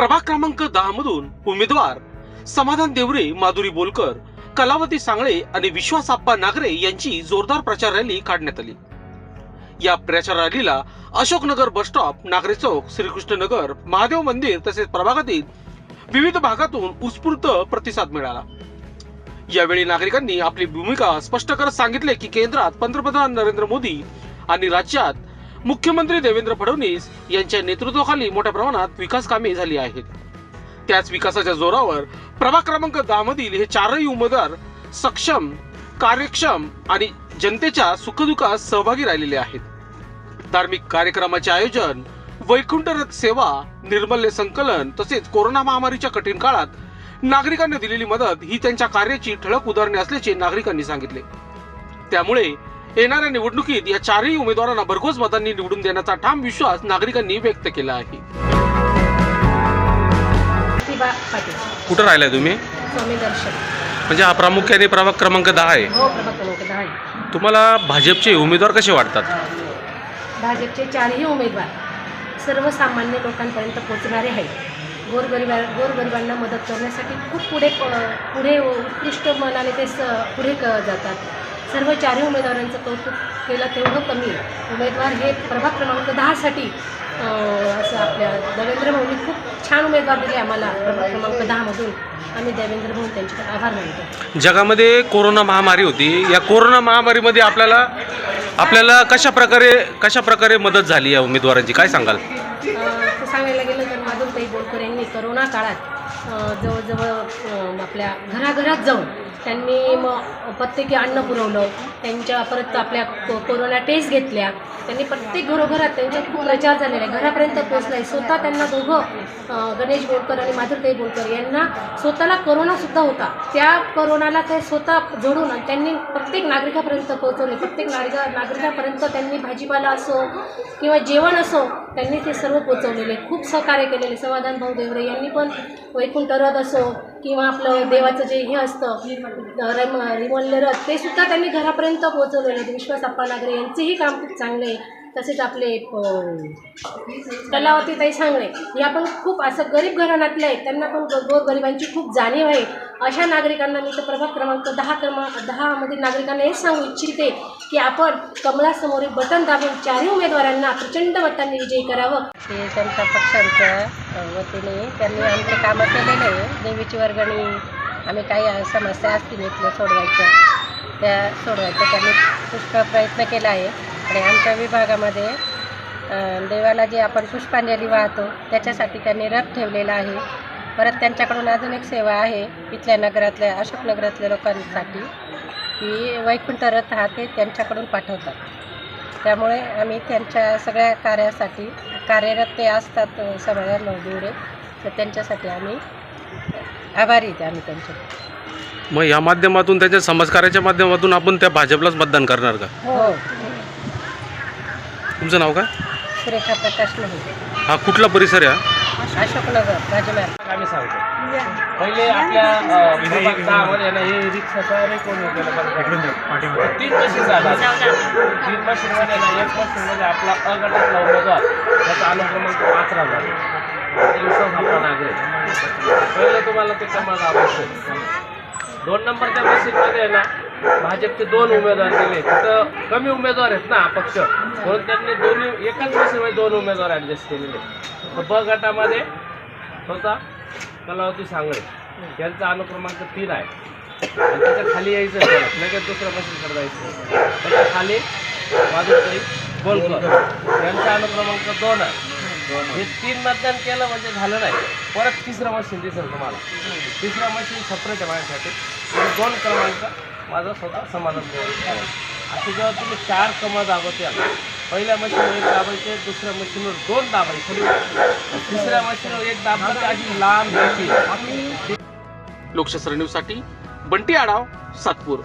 प्रभाग क्रमांक 10 मधून उमेदवार समाधान देवरे, माधुरी बोलकर, कलावती सांगळे आणि विश्वास आप्पा नागरे यांची जोरदार प्रचार रॅली काढण्यात आली। या प्रचार रॅलीला अशोकनगर बस स्टॉप, नागरे चौक, श्रीकृष्ण नगर, महादेव मंदिर तसेच प्रभागातील विविध भागातून उत्स्फूर्त प्रतिसाद मिळाला। यावेळी नागरिकांनी आपली भूमिका स्पष्ट करत सांगितले की केंद्रात पंतप्रधान नरेंद्र मोदी आणि राज्यात मुख्यमंत्री देवेंद्र फडणवीस यांच्या नेतृत्वाखाली मोठ्या प्रमाणात विकास कामे झाली आहेत। त्याच विकासाच्या जोरावर प्रभाग क्रमांक 10 मधील हे चारही उमेदवार सक्षम, कार्यक्षम आणि जनतेच्या सुखदुःखात सहभागी राहिलेले आहेत। धार्मिक कार्यक्रमाचे आयोजन, वैकुंठ रथ सेवा, निर्मल्य संकलन तसेच कोरोना महामारीच्या कठीण काळात नागरिकांनी दिलेली मदत ही त्यांच्या कार्याची ठळक उदाहरणे असल्याचे नागरिकांनी सांगितले। त्यामुळे येणाऱ्या निवडणुकीत या चारही उमेदवारांना भरघोस मतांनी निवडून देण्याचा ठाम विश्वास नागरिकांनी व्यक्त केला आहे। कुठं राहिलाय तुम्ही? स्वामी दर्शन। म्हणजे हा प्रामुख्याने प्रभाग क्रमांक 10 आहे। हो, प्रभाग क्रमांक 10 आहे। तुम्हाला भाजपचे उमेदवार कसे वाटतात? भाजपचे चारही उमेदवार सर्वसामान्य लोकांपर्यंत पोहोचणारे आहेत। गोरगरिबांना मदत करण्यासाठी खूप पुढे उत्कृष्ट मनाने ते पुढे जातात। सर्व चारही उमेदवारांचं कौतुक केलं तेवढं कमी आहे। उमेदवार हे प्रभाग क्रमांक 10 साठी असं आपल्या देवेंद्र भाऊंनी खूप छान उमेदवार दिले आम्हाला प्रभाग क्रमांक 10 मधून। आम्ही देवेंद्र भाऊ त्यांचे आभार मानतो। जगामध्ये कोरोना महामारी होती, या कोरोना महामारीमध्ये आपल्याला कशा प्रकारे मदत झाली या उमेदवारांची, काय सांगाल? सांगायला गेलं तर माधुरी बोलकर यांनी करोना काळात जवळजवळ आपल्या घराघरात जाऊन त्यांनी प्रत्येकी अन्न पुरवलं, त्यांच्या परत आपल्या कोरोना टेस्ट घेतल्या, त्यांनी प्रत्येक घरोघरात त्यांचा खूप प्रचार झालेला आहे, घरापर्यंत पोहोचला आहे। स्वतः त्यांना दोघं गणेश बोलकर आणि माधुरी बोलकर यांना स्वतःला कोरोनासुद्धा होता, त्या कोरोनाला ते स्वतः जोडून त्यांनी प्रत्येक नागरिकापर्यंत पोहोचवले। प्रत्येक नागरिकापर्यंत त्यांनी भाजीपाला असो किंवा जेवण असो त्यांनी ते सर्व पोहोचवलेले, खूप सहकार्य केलेले। समाधान भाऊ देवरे यांनी पण वैकुंठ रथ असो किंवा आपलं देवाचं जे हे असतं निर्मल्य रथ ते सुद्धा त्यांनी घरापर्यंत पोहोचवलेले। विश्वास आप्पा नागरे यांचेही काम खूप चांगले आहे। तसेच आपले कलावती ताई सांगळे या पण खूप असं गरीब घराण्यातले आहेत, त्यांना पण गोरगरिबांची खूप जाणीव आहे। अशा नागरिकांना मी तर प्रभाग क्रमांक 10 मधील नागरिकांना हेच सांगू इच्छिते की आपण कमळासमोरील बटन दाबून चारही उमेदवारांना प्रचंड मतांनी विजयी करावं। ते त्यांच्या पक्षांच्या वतीने त्यांनी आमचे कामं केलेले आहे। देवीची वर्गणी, आम्ही काही समस्या असतील इथल्या त्या सोडवायचा त्यांनी पुष्कळ प्रयत्न केला आहे। आणि आमच्या विभागामध्ये देवाला जे आपण पुष्पांजली वाहतो त्याच्यासाठी त्यांनी रथ ठेवलेला आहे। परत त्यांच्याकडून अजून एक सेवा आहे इथल्या नगरातल्या अशोकनगरातल्या लोकांसाठी की वैकुंठ रथ हा ते त्यांच्याकडून पाठवतात। त्यामुळे आम्ही त्यांच्या सगळ्या कार्यासाठी कार्यरत ते असतात समाधान देवरे, तर त्यांच्यासाठी आम्ही आभारी आहेत आम्ही त्यांचे। मग या माध्यमातून त्याच्या समाजकार्याच्या माध्यमातून आपण त्या भाजपलाच मतदान करणार का? हो। तुमचं नाव काय? सुरेखा प्रकाश नाही। हा कुठला परिसर आहे? अशोकनगर राजमार्ग। आम्ही सांगतो पहिले आपल्या विभाग 10 मध्ये ना हे रिक्षाचा रेकॉर्ड केलं, 3 मशीन झाला। 3 मशीनमध्ये ना एक मशीनमध्ये आपला अगटातला उमेदवार त्याचा अनुक्रमांक 5 राहिला, विश्वास आप्पा नागरे। पहिले तुम्हाला ते कमाल आवश्यक 2 नंबरच्या मशीनमध्ये ना भाजपचे 2 उमेदवार दिले, तिथं कमी उमेदवार आहेत ना अपक्ष, म्हणून त्यांनी एकाच मशीनमध्ये 2 उमेदवार ॲडजस्ट केलेले। ब गटामध्ये होता कलावती सांगळे यांचा अनुक्रमांक 3 आहे, आणि त्याच्या खाली यायचं लगेच दुसऱ्या मशीनकडे जायचं। त्याच्या खाली माधुरी बोलकर यांचा अनुक्रमांक 2 आहे। हे 3 मतदान केलं म्हणजे झालं नाही, परत तिसरं मशीन दिसेल तुम्हाला। तिसरं मशीन सेपरेट आहे माझ्यासाठी, 2 क्रमांक माझा स्वतः समाधान देवरे। असे जेव्हा तुम्ही 4 कमळ दाबवते, पहिल्या मशीनवर 1 दाबायचे, दुसऱ्या मशीनवर 2 दाबायचे, तिसऱ्या मशीनवर 1 दाबलं अशी लांब जायची। लोकशास्त्र न्यूजसाठी बंटी आढाव, सातपूर।